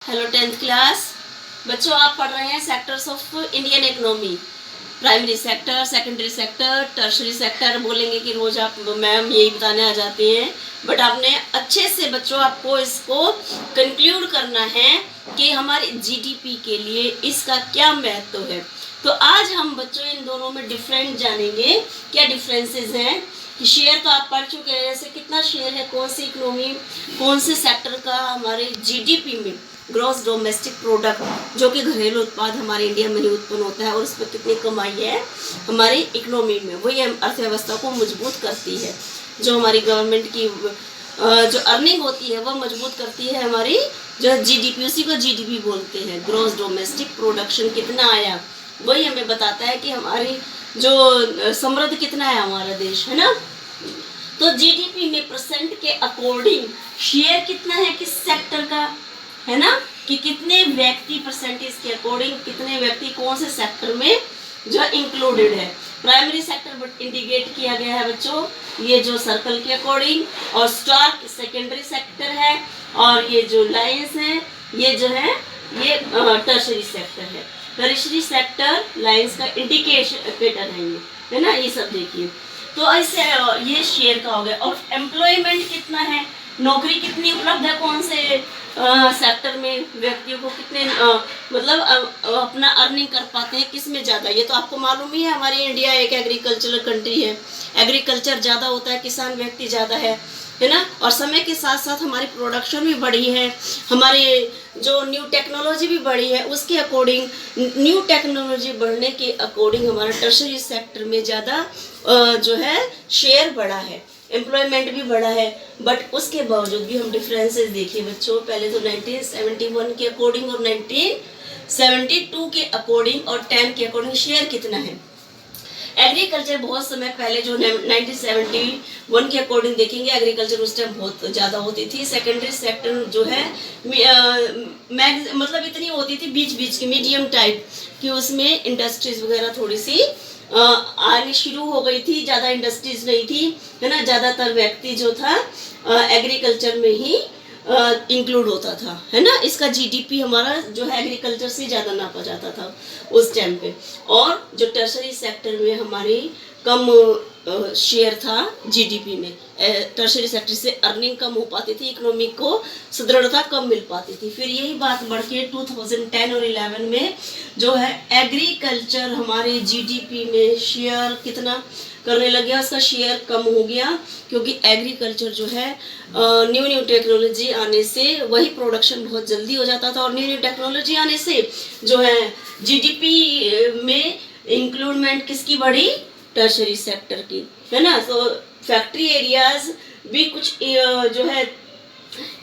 Hello 10th class बच्चों, आप पढ़ रहे हैं sectors of Indian economy. Primary sector, secondary sector, tertiary sector बोलेंगे कि रोज आप मैम यही बताने आ जाती हैं, बट आपने अच्छे से बच्चों आपको इसको कंक्लूड करना है कि हमारे जीडीपी के लिए इसका क्या महत्व है। तो आज हम बच्चों इन दोनों में डिफरेंट जानेंगे, क्या डिफरेंसेस हैं। कि शेयर तो आप पढ़ चुके हैं, जैसे कितना शेयर है कौन सी इकोनॉमी, कौन से सेक्टर का हमारे जीडीपी में, ग्रॉस डोमेस्टिक प्रोडक्ट, जो कि घरेलू उत्पाद हमारे इंडिया में ही उत्पन्न होता है, और उस पर कितनी कमाई है हमारी इकोनॉमी में, वही अर्थव्यवस्था को मजबूत करती है। जो हमारी गवर्नमेंट की जो अर्निंग होती है वह मजबूत करती है हमारी जो जीडीपी, उसी को जीडीपी बोलते हैं। ग्रॉस डोमेस्टिक प्रोडक्शन कितना आया वही हमें बताता है कि हमारी जो समृद्ध कितना है हमारा देश, है ना। तो जीडीपी में परसेंट के अकॉर्डिंग शेयर कितना है किस सेक्टर का, है ना, कि कितने व्यक्ति परसेंटेज के अकॉर्डिंग कितने व्यक्ति कौन से सेक्टर में जो इंक्लूडेड है। प्राइमरी सेक्टर इंडिकेट किया गया है बच्चों, ये जो सर्कल के अकॉर्डिंग, और स्टार सेकेंडरी सेक्टर है, और ये जो लाइंस है ये जो है ये टर्शरी सेक्टर है। टर्शरी सेक्टर लाइंस का इंडिकेटर है ना, ये सब देखिए। तो ऐसे ये शेयर का हो गया। और एम्प्लॉयमेंट कितना है, नौकरी कितनी उपलब्ध है कौन से सेक्टर में, व्यक्तियों को कितने मतलब अपना अर्निंग कर पाते हैं, किस में ज़्यादा, ये तो आपको मालूम ही है। हमारी इंडिया एक एग्रीकल्चरल कंट्री है, एग्रीकल्चर ज़्यादा होता है, किसान व्यक्ति ज़्यादा है ना। और समय के साथ साथ हमारी प्रोडक्शन भी बढ़ी है, हमारे जो न्यू टेक्नोलॉजी भी बढ़ी है, उसके अकॉर्डिंग न्यू टेक्नोलॉजी बढ़ने के अकॉर्डिंग हमारा टर्शरी सेक्टर में ज़्यादा जो है शेयर बढ़ा है, एम्प्लॉयमेंट भी बढ़ा है। बट उसके बावजूद भी हम डिफरेंसेस देखिए बच्चों, पहले तो 1971 के अकॉर्डिंग और 1972 के अकॉर्डिंग और 10 के अकॉर्डिंग शेयर कितना है। एग्रीकल्चर बहुत समय पहले जो 1971 के अकॉर्डिंग देखेंगे, एग्रीकल्चर उस टाइम बहुत ज़्यादा होती थी। सेकेंडरी सेक्टर जो है मतलब इतनी होती थी बीच बीच की, मीडियम टाइप कि उसमें इंडस्ट्रीज वगैरह थोड़ी सी आनी शुरू हो गई थी, ज़्यादा इंडस्ट्रीज नहीं थी, है ना। ज़्यादातर व्यक्ति जो था एग्रीकल्चर में ही इंक्लूड होता था, है ना। इसका जीडीपी हमारा जो है एग्रीकल्चर से ज़्यादा नापा जाता था उस टाइम पे। और जो टर्शरी सेक्टर में हमारी कम शेयर था जीडीपी में, टर्शरी सेक्टर से अर्निंग कम हो पाती थी, इकोनॉमी को सुदृढ़ता कम मिल पाती थी। फिर यही बात बढ़ के 2010 और 11 में जो है एग्रीकल्चर हमारे जीडीपी में शेयर कितना करने लग गया, उसका शेयर कम हो गया, क्योंकि एग्रीकल्चर जो है न्यू टेक्नोलॉजी आने से वही प्रोडक्शन बहुत जल्दी हो जाता था, और न्यू टेक्नोलॉजी आने से जो है जीडीपी में इंक्लूडमेंट किसकी बढ़ी, टर्शरी सेक्टर की, है ना। तो फैक्ट्री एरियाज भी कुछ जो है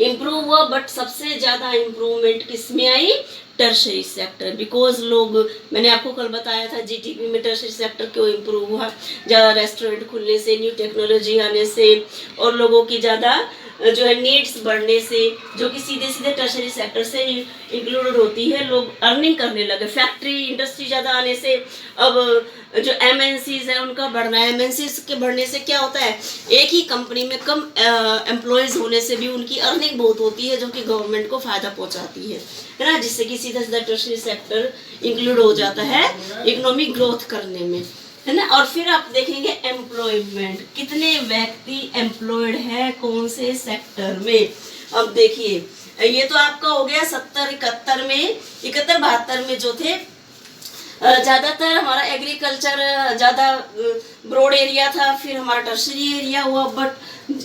इम्प्रूव हुआ, बट सबसे ज़्यादा इम्प्रूवमेंट किस में आई, टर्शरी सेक्टर। बिकॉज लोग, मैंने आपको कल बताया था जीडीपी में टर्शरी सेक्टर क्यों इम्प्रूव हुआ, ज़्यादा रेस्टोरेंट खुलने से, न्यू टेक्नोलॉजी आने से, और लोगों की ज़्यादा जो है नीड्स बढ़ने से, जो कि सीधे सीधे टर्शरी सेक्टर से इंक्लूडेड होती है, लोग अर्निंग करने लगे। फैक्ट्री इंडस्ट्री ज़्यादा आने से अब जो एमएनसीज है उनका बढ़ना है। एमएनसीज के बढ़ने से क्या होता है, एक ही कंपनी में कम एम्प्लॉयज़ होने से भी उनकी अर्निंग बहुत होती है, जो कि गवर्नमेंट को फ़ायदा पहुंचाती है ना, जिससे कि सीधा सीधा टर्शरी सेक्टर इंक्लूड हो जाता है इकोनॉमिक ग्रोथ करने में, है ना। और फिर आप देखेंगे एम्प्लॉयमेंट, कितने व्यक्ति एम्प्लॉयड है कौन से सेक्टर में। अब देखिए ये तो आपका हो गया 70 71 में, 71 72 में जो थे ज़्यादातर हमारा एग्रीकल्चर ज़्यादा ब्रॉड एरिया था, फिर हमारा टर्शरी एरिया हुआ। बट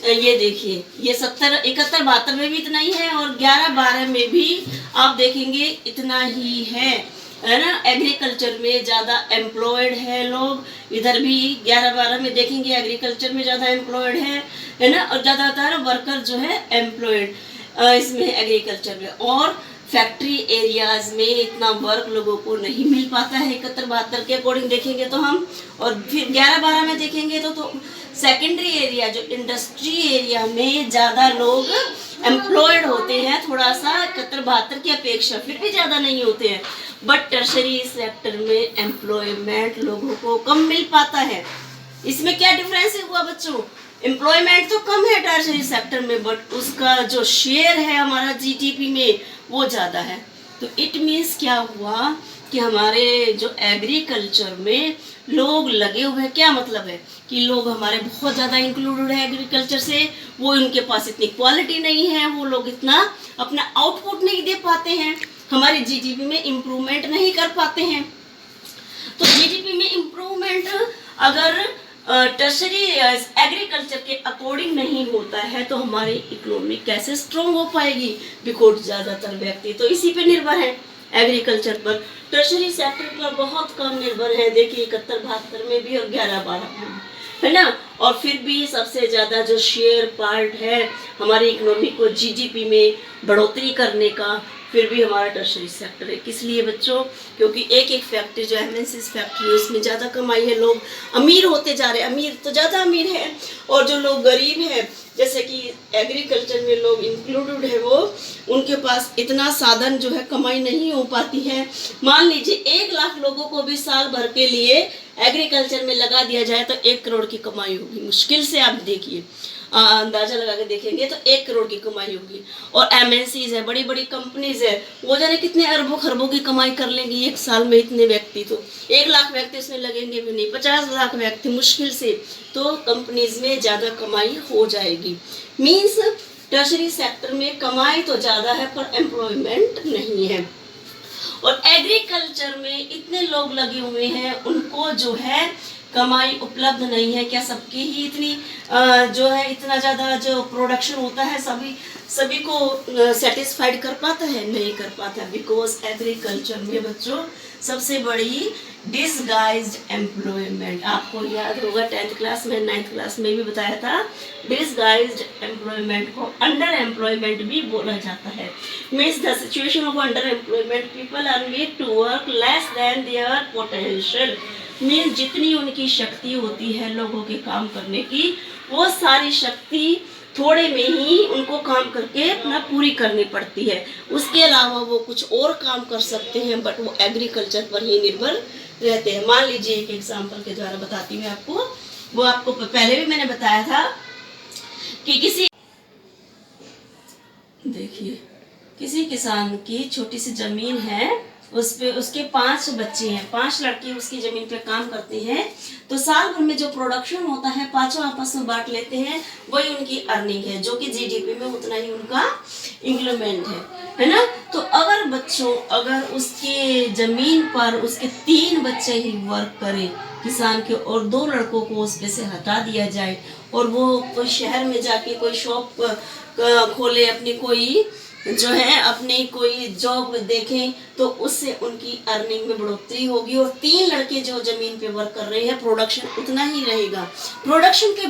ये देखिए ये 70 71 72 में भी इतना ही है, और 11 12 में भी आप देखेंगे इतना ही है ना। एग्रीकल्चर में ज़्यादा एम्प्लॉयड है लोग, इधर भी 11 12 में देखेंगे एग्रीकल्चर में ज़्यादा एम्प्लॉयड है ना। और ज़्यादातर वर्कर जो है एम्प्लॉयड इसमें एग्रीकल्चर में, और फैक्ट्री एरियाज में इतना वर्क लोगों को नहीं मिल पाता है 71 72 के अकॉर्डिंग देखेंगे तो हम। और फिर 11 12 में देखेंगे तो सेकेंडरी एरिया जो इंडस्ट्री एरिया में ज़्यादा लोग एम्प्लॉयड होते हैं, थोड़ा सा 71 72 की अपेक्षा, फिर भी ज़्यादा नहीं होते हैं। बट टर्शरी सेक्टर में एम्प्लॉयमेंट लोगों को कम मिल पाता है। इसमें क्या डिफरेंस हुआ बच्चों, एम्प्लॉयमेंट तो कम है टर्शरी सेक्टर में, बट उसका जो शेयर है हमारा जीडीपी में वो ज़्यादा है। तो इट मीन्स क्या हुआ कि हमारे जो एग्रीकल्चर में लोग लगे हुए हैं, क्या मतलब है कि लोग हमारे बहुत ज़्यादा इंक्लूडेड है एग्रीकल्चर से, वो उनके पास इतनी क्वालिटी नहीं है, वो लोग इतना अपना आउटपुट नहीं दे पाते हैं, हमारे जीडीपी में इम्प्रूवमेंट नहीं कर पाते हैं। तो जीडीपी में इम्प्रूवमेंट अगर टर्शरी एग्रीकल्चर के अकॉर्डिंग नहीं होता है तो हमारी इकोनॉमी कैसे स्ट्रॉन्ग हो पाएगी, बिकॉज ज़्यादातर व्यक्ति तो इसी पे निर्भर है, एग्रीकल्चर पर। टर्शरी सेक्टर पर बहुत कम निर्भर है, देखिए 71-72 में भी और 11-12 में भी, है ना। और फिर भी सबसे ज़्यादा जो शेयर पार्ट है हमारी इकोनॉमी को जीडीपी में बढ़ोतरी करने का, फिर भी हमारा टर्शरी सेक्टर है। किस लिए बच्चों? क्योंकि एक एक फैक्ट्री जो एमएनसीज फैक्ट्री है उसमें ज़्यादा कमाई है, लोग अमीर होते जा रहे हैं, अमीर तो ज़्यादा अमीर है, और जो लोग गरीब हैं जैसे कि एग्रीकल्चर में लोग इंक्लूडेड है, वो उनके पास इतना साधन जो है कमाई नहीं हो पाती है। मान लीजिए 1 लाख लोगों को भी साल भर के लिए एग्रीकल्चर में लगा दिया जाए तो 1 करोड़ की कमाई होगी, मुश्किल से आप देखिए, अंदाजा लगा के देखेंगे तो 1 करोड़ की कमाई होगी। और एमएनसीज है, बड़ी बड़ी कंपनीज है, वो जाने कितने अरबों खरबों की कमाई कर लेंगी एक साल में। इतने व्यक्ति तो 1 लाख व्यक्ति उसमें लगेंगे भी नहीं, 50 लाख व्यक्ति मुश्किल से, तो कंपनीज में ज़्यादा कमाई हो जाएगी। मीन्स टर्शरी सेक्टर में कमाई तो ज़्यादा है पर एम्प्लॉयमेंट नहीं है। और एग्रीकल्चर में इतने लोग लगे हुए हैं, उनको जो है कमाई उपलब्ध नहीं है। क्या सबकी ही इतनी जो है इतना ज़्यादा जो प्रोडक्शन होता है सभी को सेटिस्फाइड कर पाता है? नहीं कर पाता, बिकॉज एग्रीकल्चर में बच्चों सबसे बड़ी डिसगाइज्ड एम्प्लॉयमेंट, आपको याद होगा 10th क्लास में 9th क्लास में भी बताया था, डिसगाइज्ड एम्प्लॉयमेंट को अंडर एम्प्लॉयमेंट भी बोला जाता है। Means the situation of under employment, people are made to work less than their potential. Means जितनी उनकी शक्ति होती है लोगों के काम करने की, वो सारी शक्ति थोड़े में ही उनको काम करके अपना पूरी करनी पड़ती है, उसके अलावा वो कुछ और काम कर सकते हैं, बट वो एग्रीकल्चर पर ही निर्भर रहते हैं। मान लीजिए एक एग्जांपल के द्वारा बताती हूँ आपको, वो आपको पहले भी मैंने बताया था कि किसी किसान की छोटी सी जमीन है, उस पे उसके 5 बच्चे हैं, 5 लड़के उसकी जमीन पे काम करते हैं, तो साल भर में जो प्रोडक्शन होता है पांचों आपस में बांट लेते हैं, वही उनकी अर्निंग है, जो कि जीडीपी में उतना ही उनका इंक्रीमेंट है ना। तो अगर उसके जमीन पर उसके 3 बच्चे ही वर्क करें किसान के, और 2 लड़कों को उस पे से हटा दिया जाए, और वो कोई शहर में जाके कोई शॉप खोले, अपनी कोई जो है अपनी कोई जॉब देखें, तो उससे उनकी अर्निंग में बढ़ोतरी होगी। और 3 लड़के जो जमीन पे वर्क कर रहे हैं, प्रोडक्शन उतना ही रहेगा। प्रोडक्शन के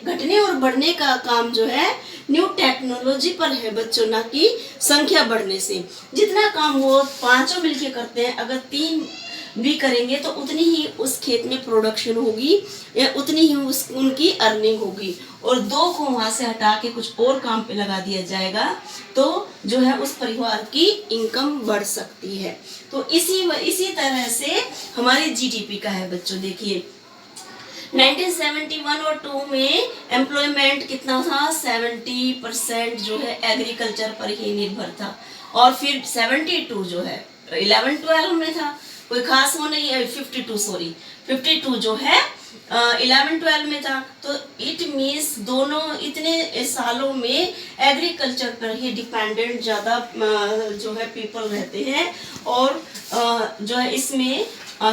घटने और बढ़ने का काम जो है न्यू टेक्नोलॉजी पर है बच्चों, ना कि संख्या बढ़ने से। जितना काम वो 5 मिलके करते हैं, अगर 3 भी करेंगे तो उतनी ही उस खेत में प्रोडक्शन होगी, या उतनी ही उनकी अर्निंग होगी। और 2 को वहां से हटा के कुछ और काम पे लगा दिया जाएगा, तो जो है उस परिवार की इनकम बढ़ सकती है। तो इसी तरह से हमारे जीडीपी का है बच्चों। देखिए 1971 और 2 में एम्प्लॉयमेंट कितना था, 70% जो है एग्रीकल्चर पर ही निर्भर था। और फिर 72 जो है 11-12 में था, कोई खास वो नहीं है, 52 जो है 11-12 में था। तो इट मीन्स दोनों इतने सालों में एग्रीकल्चर पर ही डिपेंडेंट ज़्यादा जो है पीपल रहते हैं। और जो है इसमें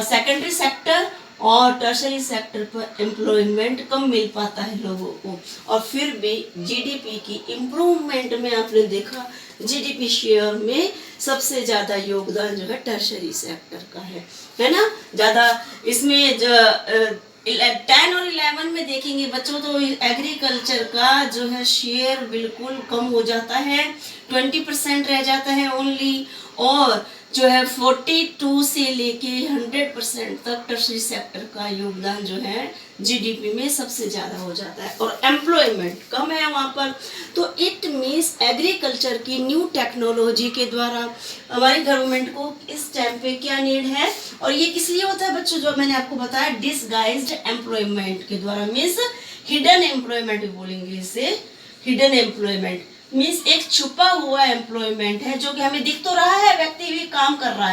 सेकेंडरी सेक्टर और टर्शरी सेक्टर पर एम्प्लॉयमेंट कम मिल पाता है लोगों को। और फिर भी जीडीपी की इम्प्रूवमेंट में आपने देखा, जीडीपी शेयर में सबसे ज़्यादा योगदान जो है टर्शरी सेक्टर का है ना। ज़्यादा इसमें 10 और 11 में देखेंगे बच्चों, तो एग्रीकल्चर का जो है शेयर बिल्कुल कम हो जाता है, 20% रह जाता है ओनली। और जो है 42 से लेके 100% तक टर्शरी सेक्टर का योगदान जो है जीडीपी में सबसे ज़्यादा हो जाता है, और एम्प्लॉयमेंट कम है वहाँ पर। तो इट मीन्स एग्रीकल्चर की न्यू टेक्नोलॉजी के द्वारा हमारी गवर्नमेंट को इस टाइम पे क्या नीड है, और ये किस लिए होता है बच्चों, जो मैंने आपको बताया डिसगाइज्ड एम्प्लॉयमेंट के द्वारा। मीन्स हिडन एम्प्लॉयमेंट भी बोलेंगे इसे। हिडन एम्प्लॉयमेंट मीन्स एक छुपा हुआ एम्प्लॉयमेंट है जो कि हमें दिख तो रहा है, व्यक्ति भी काम कर रहा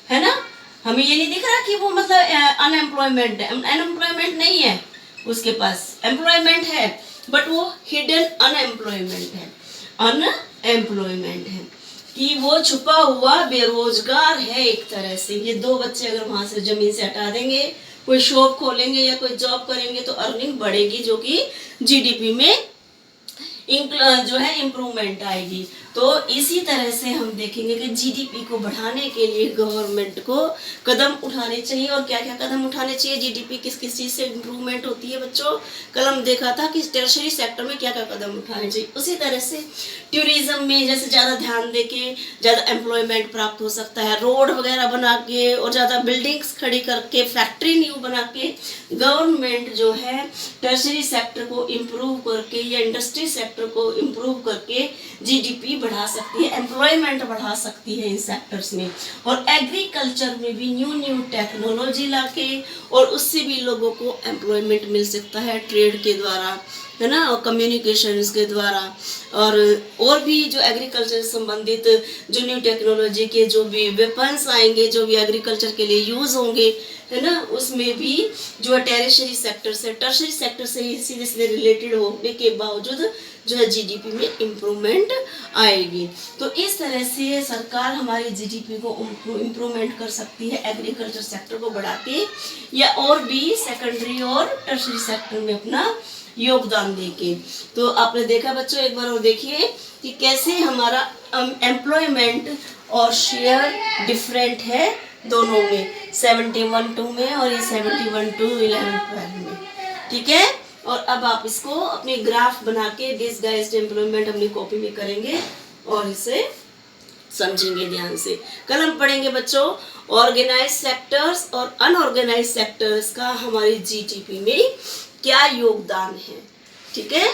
है ना, हमें ये नहीं दिख रहा कि वो मतलब अनएम्प्लॉयमेंट है, अनएम्प्लॉयमेंट नहीं है, उसके पास एम्प्लॉयमेंट है बट वो हिडन अनएम्प्लॉयमेंट है, अनएम्प्लॉयमेंट है कि वो छुपा हुआ बेरोजगार है एक तरह से। ये दो बच्चे अगर वहां से जमीन से हटा देंगे, कोई शॉप खोलेंगे या कोई जॉब करेंगे तो अर्निंग बढ़ेगी, जो कि जीडीपी में जो है इम्प्रूवमेंट आएगी। तो इसी तरह से हम देखेंगे कि जीडीपी को बढ़ाने के लिए गवर्नमेंट को कदम उठाने चाहिए। और क्या क्या कदम उठाने चाहिए, जीडीपी किस किस चीज़ से इम्प्रूवमेंट होती है बच्चों, कल हम देखा था कि टर्शरी सेक्टर में क्या क्या कदम उठाने चाहिए। उसी तरह से टूरिज्म में जैसे ज़्यादा ध्यान दे के ज़्यादा एम्प्लॉयमेंट प्राप्त हो सकता है, रोड वगैरह बना के और ज़्यादा बिल्डिंग्स खड़ी करके, फैक्ट्री न्यू बना के गवर्नमेंट जो है टर्शरी सेक्टर को इम्प्रूव करके या इंडस्ट्री सेक्टर को इम्प्रूव करके जीडीपी बढ़ा सकती है, एम्प्लॉयमेंट बढ़ा सकती है इन सेक्टर्स में। और एग्रीकल्चर में भी न्यू टेक्नोलॉजी लाके और उससे भी लोगों को एम्प्लॉयमेंट मिल सकता है, ट्रेड के द्वारा, है ना, और कम्युनिकेशंस के द्वारा। और भी जो एग्रीकल्चर से संबंधित जो न्यू टेक्नोलॉजी के जो भी वेपन्स आएंगे, जो भी एग्रीकल्चर के लिए यूज़ होंगे, है ना, उसमें भी जो है टेरिशरी सेक्टर से, टर्शरी सेक्टर से ही सीधे सीधे रिलेटेड होने के बावजूद जो है जीडीपी में इम्प्रूवमेंट आएगी। तो इस तरह से सरकार हमारी जीडीपी को इम्प्रूवमेंट कर सकती है एग्रीकल्चर सेक्टर को बढ़ा के, या और भी सेकेंडरी और टर्शरी सेक्टर में अपना योगदान देके। तो आपने देखा बच्चों, एक बार और देखिए कि कैसे हमारा एम्प्लॉयमेंट और शेयर डिफरेंट है दोनों में, 71-2 में और ये 71-11-12 में, ठीक है। और अब आप इसको अपने ग्राफ बना के डिसगाइज्ड एम्प्लॉयमेंट अपनी कॉपी में करेंगे और इसे समझेंगे ध्यान से। कल हम पढ़ेंगे बच्चों ऑर्गेनाइज सेक्टर्स और अनऑर्गेनाइज सेक्टर्स का हमारी जीडीपी में क्या योगदान है, ठीक है।